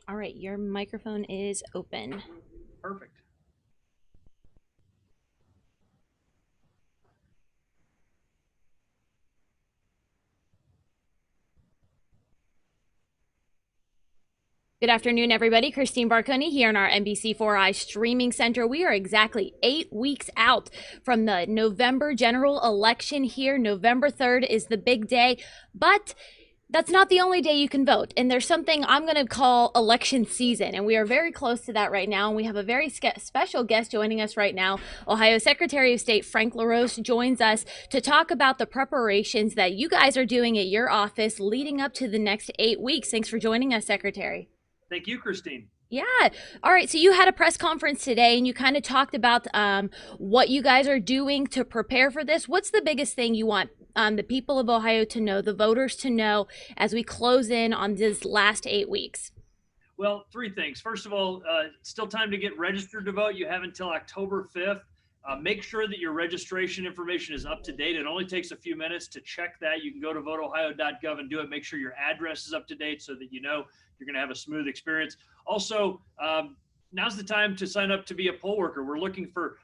All right, your microphone is open. Perfect. Good afternoon, everybody. Kristine Varkony here in our NBC4i streaming center. We are exactly 8 weeks out from the November general election here. November 3rd is the big day, but that's not the only day you can vote. And there's something I'm going to call election season. And we are very close to that right now. And we have a very special guest joining us right now. Ohio Secretary of State Frank LaRose joins us to talk about the preparations that you guys are doing at your office leading up to the next 8 weeks. Thanks for joining us, Secretary. Thank you, Kristine. Yeah. All right. So you had a press conference today and you kind of talked about what you guys are doing to prepare for this. What's the biggest thing you want the people of Ohio to know, the voters to know as we close in on this last 8 weeks? Well, three things. First of all, still time to get registered to vote. You have until October 5th. Make sure that your registration information is up to date. It only takes a few minutes to check that. You can go to voteohio.gov and do it. Make sure your address is up to date so that you know you're going to have a smooth experience. Also, now's the time to sign up to be a poll worker. We're looking for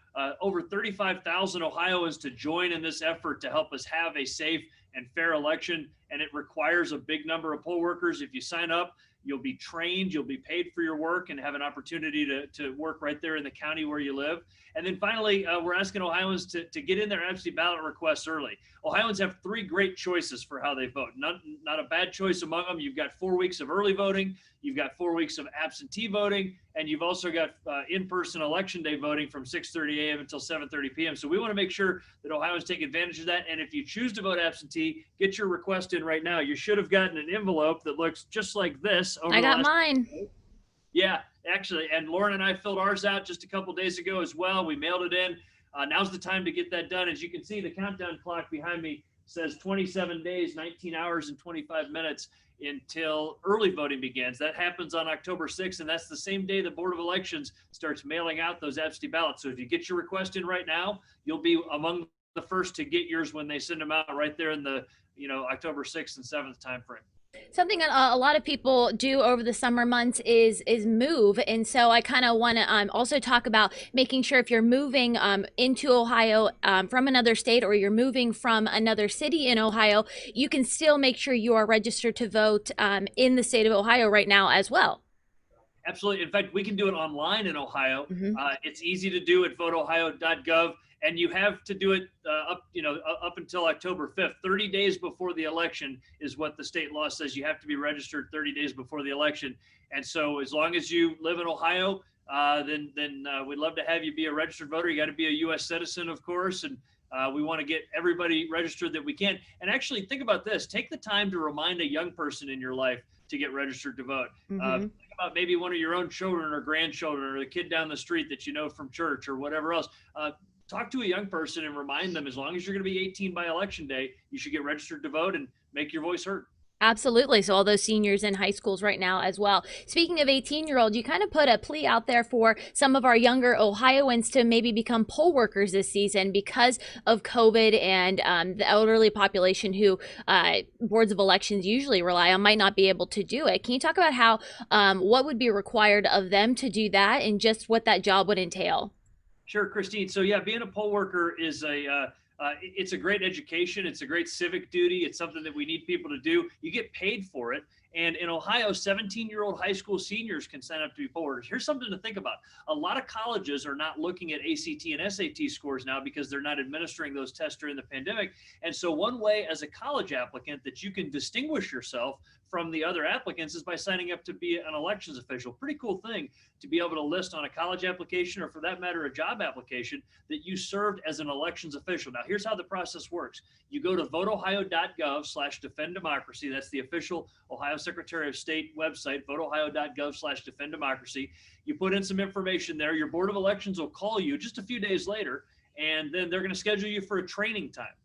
over 35,000 Ohioans to join in this effort to help us have a safe and fair election. And it requires a big number of poll workers. If you sign up, you'll be trained, you'll be paid for your work, and have an opportunity to work right there in the county where you live. And then finally, we're asking Ohioans to get in their absentee ballot requests early. Ohioans have three great choices for how they vote. Not a bad choice among them. You've got 4 weeks of early voting, you've got 4 weeks of absentee voting, and you've also got in-person election day voting from 6:30 a.m. until 7:30 p.m. So we want to make sure that Ohioans take advantage of that. And if you choose to vote absentee, get your request in right now. You should have gotten an envelope that looks just like this. I got mine. Yeah, actually. And Lauren and I filled ours out just a couple days ago as well. We mailed it in. Now's the time to get that done. As you can see, the countdown clock behind me says 27 days, 19 hours, and 25 minutes until early voting begins. That happens on October 6th, and that's the same day the Board of Elections starts mailing out those absentee ballots. So if you get your request in right now, you'll be among the first to get yours when they send them out right there in the October 6th and 7th timeframe. Something a lot of people do over the summer months is move, and so I kind of want to also talk about making sure if you're moving into Ohio from another state, or you're moving from another city in Ohio, you can still make sure you are registered to vote in the state of Ohio right now as well. Absolutely. In fact, we can do it online in Ohio. Mm-hmm. It's easy to do at voteohio.gov, and you have to do it up until October 5th. 30 days before the election is what the state law says. You have to be registered 30 days before the election. And so as long as you live in Ohio, then we'd love to have you be a registered voter. You got to be a U.S. citizen, of course, and we want to get everybody registered that we can. And actually, think about this. Take the time to remind a young person in your life to get registered to vote. Mm-hmm. Think about maybe one of your own children or grandchildren, or the kid down the street that you know from church or whatever else. Talk to a young person and remind them, as long as you're going to be 18 by election day, you should get registered to vote and make your voice heard. Absolutely. So all those seniors in high schools right now as well. Speaking of 18-year-old, you kind of put a plea out there for some of our younger Ohioans to maybe become poll workers this season because of COVID, and the elderly population who boards of elections usually rely on might not be able to do it. Can you talk about how what would be required of them to do that and just what that job would entail? Sure, Kristine. So yeah, being a poll worker is it's a great education. It's a great civic duty. It's something that we need people to do. You get paid for it. And in Ohio, 17-year-old high school seniors can sign up to be poll workers. Here's something to think about. A lot of colleges are not looking at ACT and SAT scores now because they're not administering those tests during the pandemic. And so one way as a college applicant that you can distinguish yourself from the other applicants is by signing up to be an elections official. Pretty cool thing to be able to list on a college application, or for that matter, a job application, that you served as an elections official. Now, here's how the process works. You go to voteohio.gov/defenddemocracy. That's the official Ohio Secretary of State website, voteohio.gov/defenddemocracy. You put in some information there. Your Board of Elections will call you just a few days later, and then they're going to schedule you for a training time.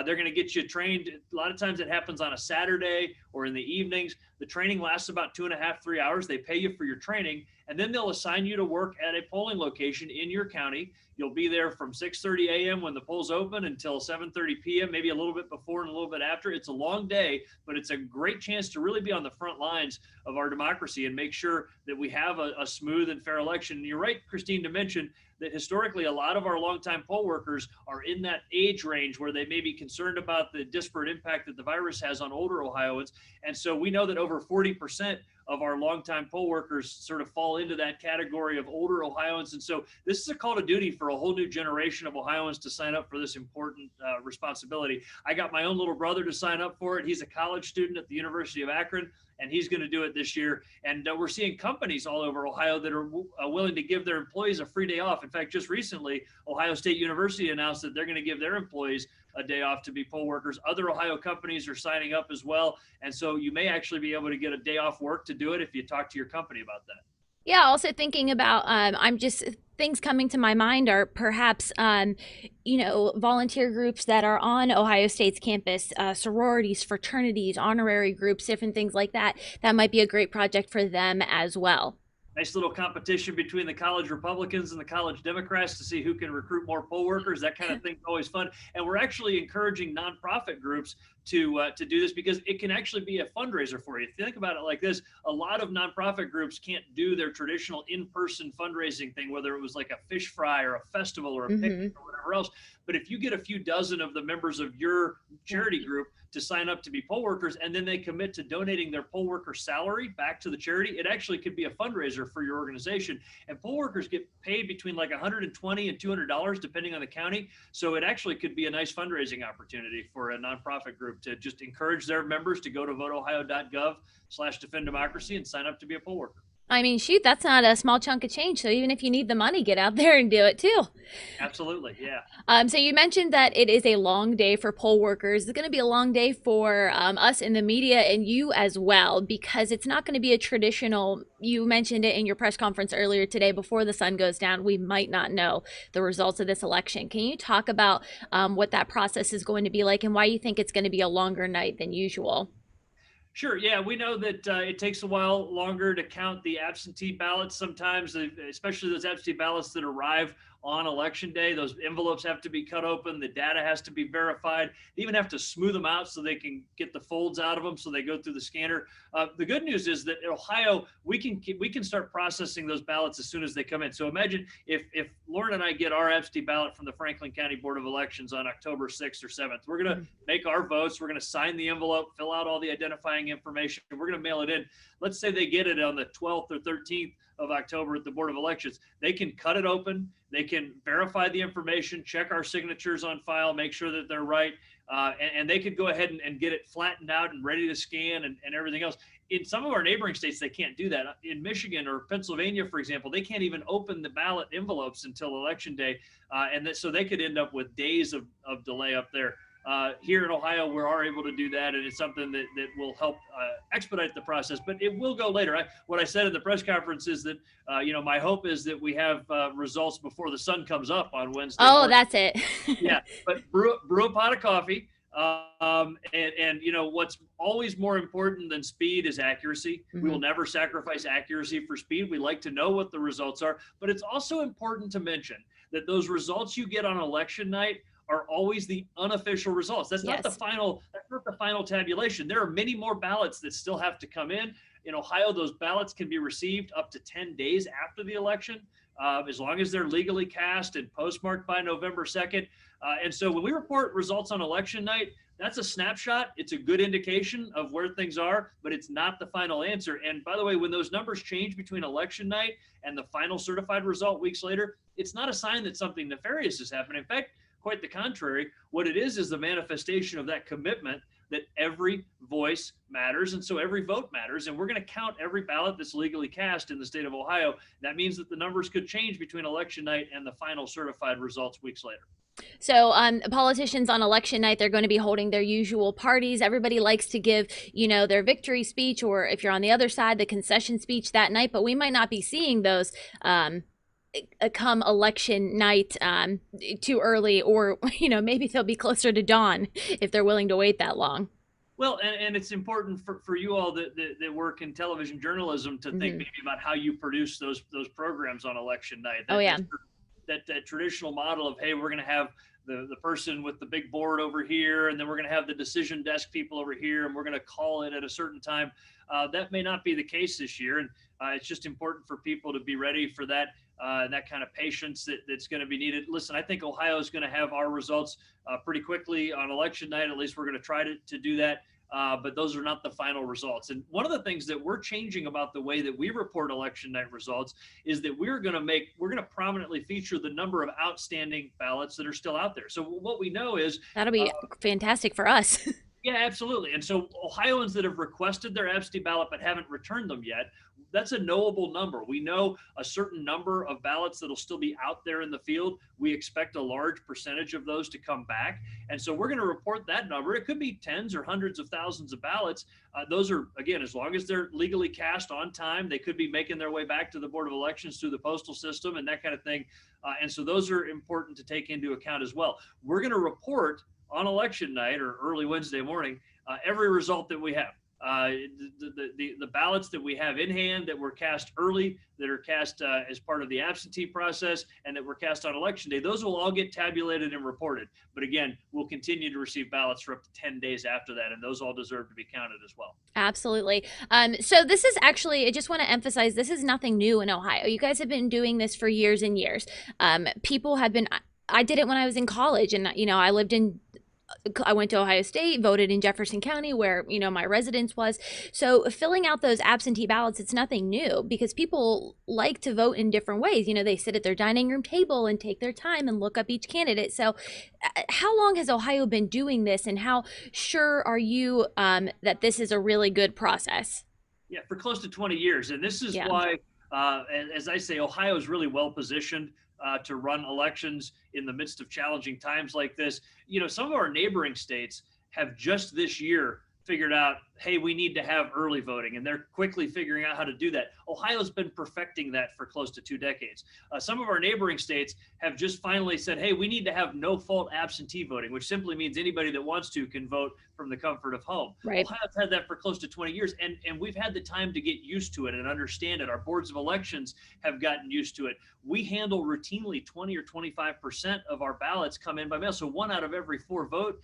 They're going to get you trained. A lot of times it happens on a Saturday or in the evenings. The training lasts about 2.5, 3 hours. They pay you for your training, and then they'll assign you to work at a polling location in your county. You'll be there from 6:30 a.m. when the polls open until 7:30 p.m., maybe a little bit before and a little bit after. It's a long day, but it's a great chance to really be on the front lines of our democracy and make sure that we have a smooth and fair election. And you're right, Kristine, to mention that historically a lot of our longtime poll workers are in that age range where they may be concerned about the disparate impact that the virus has on older Ohioans. And so we know that over 40% of our longtime poll workers sort of fall into that category of older Ohioans. And so this is a call to duty for a whole new generation of Ohioans to sign up for this important responsibility. I got my own little brother to sign up for it. He's a college student at the University of Akron, and he's going to do it this year. And we're seeing companies all over Ohio that are willing to give their employees a free day off. In fact, just recently, Ohio State University announced that they're going to give their employees a day off to be poll workers. Other Ohio companies are signing up as well. And so you may actually be able to get a day off work to do it if you talk to your company about that. Yeah, also thinking about, things coming to my mind are perhaps, volunteer groups that are on Ohio State's campus, sororities, fraternities, honorary groups, different things like that. That might be a great project for them as well. Nice little competition between the college Republicans and the college Democrats to see who can recruit more poll workers. That kind of thing's always fun. And we're actually encouraging nonprofit groups to do this because it can actually be a fundraiser for you. If you think about it like this, a lot of nonprofit groups can't do their traditional in-person fundraising thing, whether it was like a fish fry or a festival or a picnic or whatever else. But if you get a few dozen of the members of your charity group to sign up to be poll workers, and then they commit to donating their poll worker salary back to the charity, it actually could be a fundraiser for your organization. And poll workers get paid between like $120 and $200 depending on the county. So it actually could be a nice fundraising opportunity for a nonprofit group to just encourage their members to go to voteohio.gov/defend democracy and sign up to be a poll worker. I mean, shoot, that's not a small chunk of change. So even if you need the money, get out there and do it too. Absolutely, yeah. So you mentioned that it is a long day for poll workers. It's going to be a long day for us in the media and you as well, because it's not going to be a traditional, you mentioned it in your press conference earlier today, before the sun goes down, we might not know the results of this election. Can you talk about what that process is going to be like and why you think it's going to be a longer night than usual? Sure. Yeah, we know that it takes a while longer to count the absentee ballots sometimes, especially those absentee ballots that arrive on election day. Those envelopes have to be cut open. The data has to be verified. They even have to smooth them out so they can get the folds out of them so they go through the scanner. The good news is that in Ohio, we can start processing those ballots as soon as they come in. So imagine if Lauren and I get our absentee ballot from the Franklin County Board of Elections on October 6th or 7th. We're going to make our votes. We're going to sign the envelope, fill out all the identifying information. We're going to mail it in. Let's say they get it on the 12th or 13th of October at the Board of Elections. They can cut it open. They can verify the information, check our signatures on file, make sure that they're right. And they could go ahead and get it flattened out and ready to scan and everything else. In some of our neighboring states, they can't do that. In Michigan or Pennsylvania, for example, they can't even open the ballot envelopes until election day. So they could end up with days of delay up there. Here in Ohio, we are able to do that, and it's something that will help expedite the process, but it will go later. What I said in the press conference is that, my hope is that we have results before the sun comes up on Wednesday. Oh, that's it. Yeah, but brew a pot of coffee, and what's always more important than speed is accuracy. We will never sacrifice accuracy for speed. We like to know what the results are, but it's also important to mention that those results you get on election night are always the unofficial results. That's not the final. That's not the final tabulation. There are many more ballots that still have to come in. In Ohio, those ballots can be received up to 10 days after the election, as long as they're legally cast and postmarked by November 2nd. And so when we report results on election night, that's a snapshot. It's a good indication of where things are, but it's not the final answer. And by the way, when those numbers change between election night and the final certified result weeks later, it's not a sign that something nefarious has happened. In fact, quite the contrary. What it is the manifestation of that commitment that every voice matters, and so every vote matters, and we're going to count every ballot that's legally cast in the state of Ohio. That means that the numbers could change between election night and the final certified results weeks later. So politicians on election night, they're going to be holding their usual parties. Everybody likes to give, their victory speech, or if you're on the other side, the concession speech that night, but we might not be seeing those come election night too early, or maybe they'll be closer to dawn if they're willing to wait that long. Well, and it's important for you all that work in television journalism to think Hmm. maybe about how you produce those programs on election night. Oh yeah. That traditional model of, hey, we're going to have the person with the big board over here, and then we're going to have the decision desk people over here, and we're going to call it at a certain time. That may not be the case this year, and it's just important for people to be ready for that. That kind of patience that's going to be needed. Listen, I think Ohio is going to have our results pretty quickly on election night. At least we're going to try to do that. But those are not the final results. And one of the things that we're changing about the way that we report election night results is that we're going to prominently feature the number of outstanding ballots that are still out there. So what we know is, That'll uh, be fantastic for us. yeah, absolutely. And so Ohioans that have requested their absentee ballot but haven't returned them yet, that's a knowable number. We know a certain number of ballots that'll still be out there in the field. We expect a large percentage of those to come back. And so we're going to report that number. It could be tens or hundreds of thousands of ballots. Those are, again, as long as they're legally cast on time, they could be making their way back to the Board of Elections through the postal system and that kind of thing. And so those are important to take into account as well. We're going to report on election night or early Wednesday morning every result that we have. The ballots that we have in hand that were cast early, that are cast as part of the absentee process, and that were cast on election day, those will all get tabulated and reported. But again, we'll continue to receive ballots for up to 10 days after that, and those all deserve to be counted as well. Absolutely. So this is actually, I just want to emphasize, this is nothing new in Ohio. You guys have been doing this for years and years. People have been, I did it when I was in college, and I went to Ohio State, voted in Jefferson County where, my residence was. So filling out those absentee ballots, it's nothing new because people like to vote in different ways. They sit at their dining room table and take their time and look up each candidate. So how long has Ohio been doing this, and how sure are you that this is a really good process? Yeah, for close to 20 years. And this is Yeah. why, as I say, Ohio is really well positioned to run elections in the midst of challenging times like this. Some of our neighboring states have just this year figured out, hey, we need to have early voting, and they're quickly figuring out how to do that. Ohio's been perfecting that for close to 2 decades. Some of our neighboring states have just finally said, hey, we need to have no fault absentee voting, which simply means anybody that wants to can vote from the comfort of home. Right. Ohio's had that for close to 20 years, and we've had the time to get used to it and understand it. Our boards of elections have gotten used to it. We handle routinely 20 or 25% of our ballots come in by mail. So 1 out of every 4 vote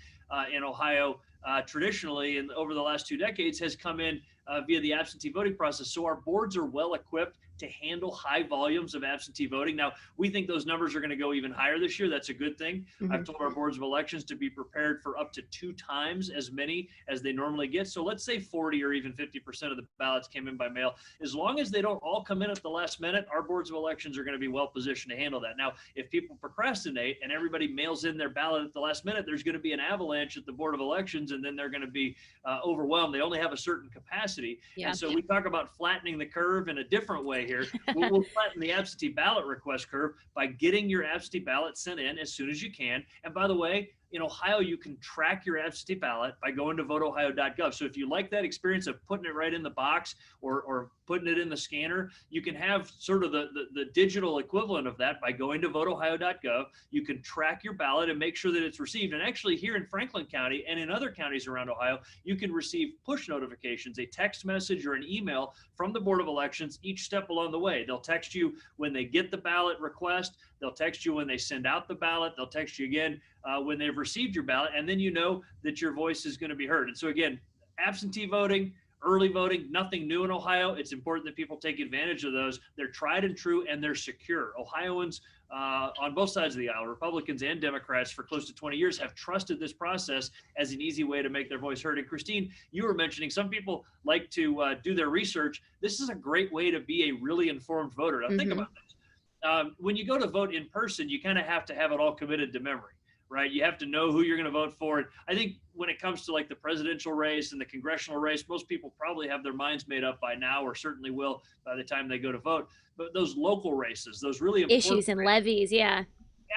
in Ohio traditionally and over the last 2 decades has come in via the absentee voting process. So our boards are well equipped to handle high volumes of absentee voting. Now, we think those numbers are going to go even higher this year. That's a good thing. Mm-hmm. I've told our boards of elections to be prepared for up to 2 times as many as they normally get. So let's say 40 or even 50% of the ballots came in by mail. As long as they don't all come in at the last minute, our boards of elections are going to be well positioned to handle that. Now, if people procrastinate and everybody mails in their ballot at the last minute, there's going to be an avalanche at the Board of Elections, and then they're going to be overwhelmed. They only have a certain capacity. Yeah. And so we talk about flattening the curve in a different way here. We'll flatten the absentee ballot request curve by getting your absentee ballot sent in as soon as you can. And by the way, in Ohio, you can track your absentee ballot by going to voteohio.gov. So if you like that experience of putting it right in the box or putting it in the scanner, you can have sort of the digital equivalent of that by going to voteohio.gov. You can track your ballot and make sure that it's received. And actually here in Franklin County and in other counties around Ohio, you can receive push notifications, a text message or an email from the Board of Elections each step along the way. They'll text you when they get the ballot request. They'll text you when they send out the ballot. They'll text you again when they've received your ballot, and then you know that your voice is going to be heard. And so again, absentee voting, early voting, nothing new in Ohio. It's important that people take advantage of those. They're tried and true, and they're secure. Ohioans on both sides of the aisle, Republicans and Democrats, for close to 20 years have trusted this process as an easy way to make their voice heard. And Kristine, you were mentioning some people like to do their research. This is a great way to be a really informed voter. Now, think about this. When you go to vote in person, you kind of have to have it all committed to memory, right? You have to know who you're going to vote for. And I think when it comes to like the presidential race and the congressional race, most people probably have their minds made up by now, or certainly will by the time they go to vote. But those local races, those really important Issues and levies, yeah.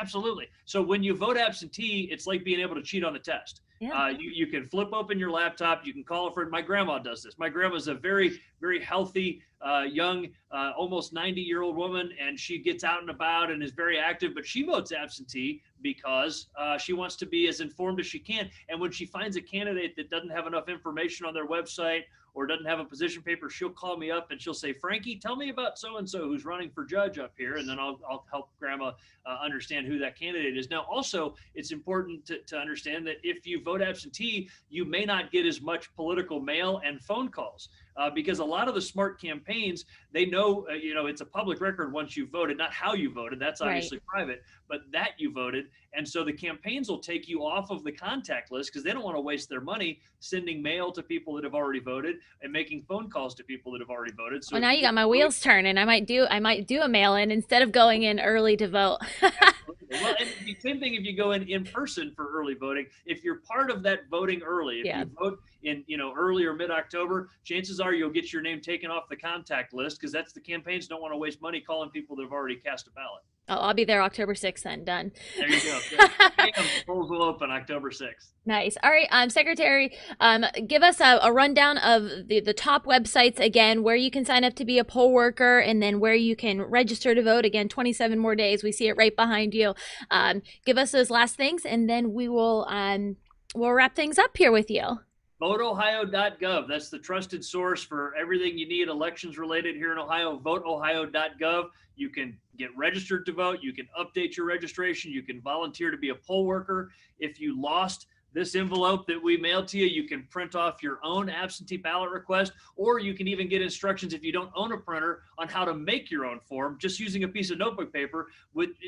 absolutely. So when you vote absentee, it's like being able to cheat on the test. Yeah. You can flip open your laptop. You can call a friend. My grandma does this. My grandma's a very, very healthy, young, almost 90-year-old woman, and she gets out and about and is very active, but she votes absentee because she wants to be as informed as she can. And when she finds a candidate that doesn't have enough information on their website or doesn't have a position paper, she'll call me up and she'll say, Frankie, tell me about so-and-so who's running for judge up here. And then I'll help grandma understand who that candidate is. Now, also, it's important to understand that if you vote absentee, you may not get as much political mail and phone calls. Because a lot of the smart campaigns, they know, it's a public record once you voted, not how you voted. That's obviously private, but that you voted. And so the campaigns will take you off of the contact list because they don't want to waste their money sending mail to people that have already voted and making phone calls to people that have already voted. So well, now you got my wheels turning. I might do a mail-in instead of going in early to vote. Well, and the same thing if you go in person for early voting. If you're part of that voting early, if you vote in early or mid-October, chances are you'll get your name taken off the contact list because that's the campaigns don't want to waste money calling people that have already cast a ballot. I'll be there October 6th then. Done. There you go. The polls will open October 6th. Nice. All right, Secretary, give us a rundown of the top websites again, where you can sign up to be a poll worker, and then where you can register to vote. Again, 27 more days. We see it right behind you. Give us those last things, and then we'll wrap things up here with you. VoteOhio.gov. That's the trusted source for everything you need elections related here in Ohio. VoteOhio.gov. You can get registered to vote. You can update your registration. You can volunteer to be a poll worker. If you lost this envelope that we mailed to you, you can print off your own absentee ballot request, or you can even get instructions if you don't own a printer on how to make your own form just using a piece of notebook paper.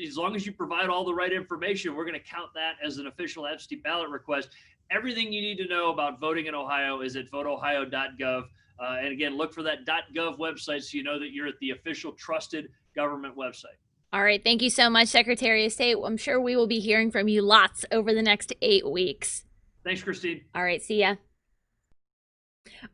As long as you provide all the right information, we're going to count that as an official absentee ballot request. Everything you need to know about voting in Ohio is at voteohio.gov. And again, look for that .gov website so you know that you're at the official trusted government website. All right. Thank you so much, Secretary of State. I'm sure we will be hearing from you lots over the next 8 weeks. Thanks, Kristine. All right. See ya.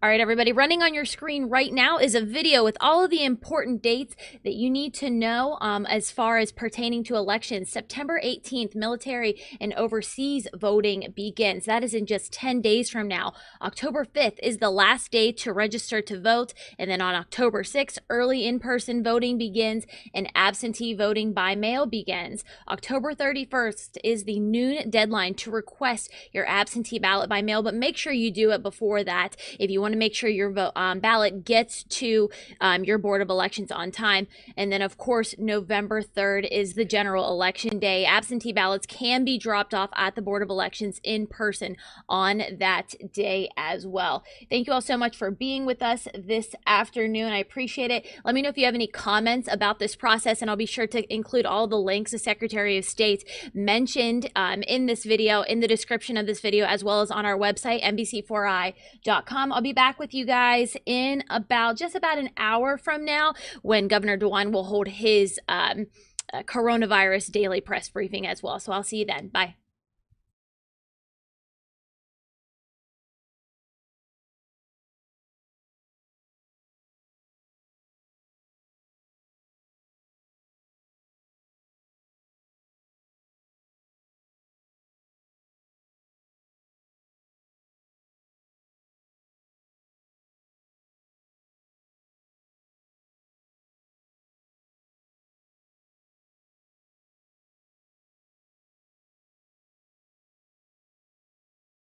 All right, everybody, running on your screen right now is a video with all of the important dates that you need to know as far as pertaining to elections. September 18th, military and overseas voting begins. That is in just 10 days from now. October 5th is the last day to register to vote. And then on October 6th, early in-person voting begins and absentee voting by mail begins. October 31st is the noon deadline to request your absentee ballot by mail, but make sure you do it before that if you want to make sure your ballot gets to your Board of Elections on time. And then, of course, November 3rd is the general election day. Absentee ballots can be dropped off at the Board of Elections in person on that day as well. Thank you all so much for being with us this afternoon. I appreciate it. Let me know if you have any comments about this process, and I'll be sure to include all the links the Secretary of State mentioned in this video, in the description of this video, as well as on our website, NBC4i.com. I'll be back with you guys in just about an hour from now when Governor DeWine will hold his coronavirus daily press briefing as well. So I'll see you then. Bye.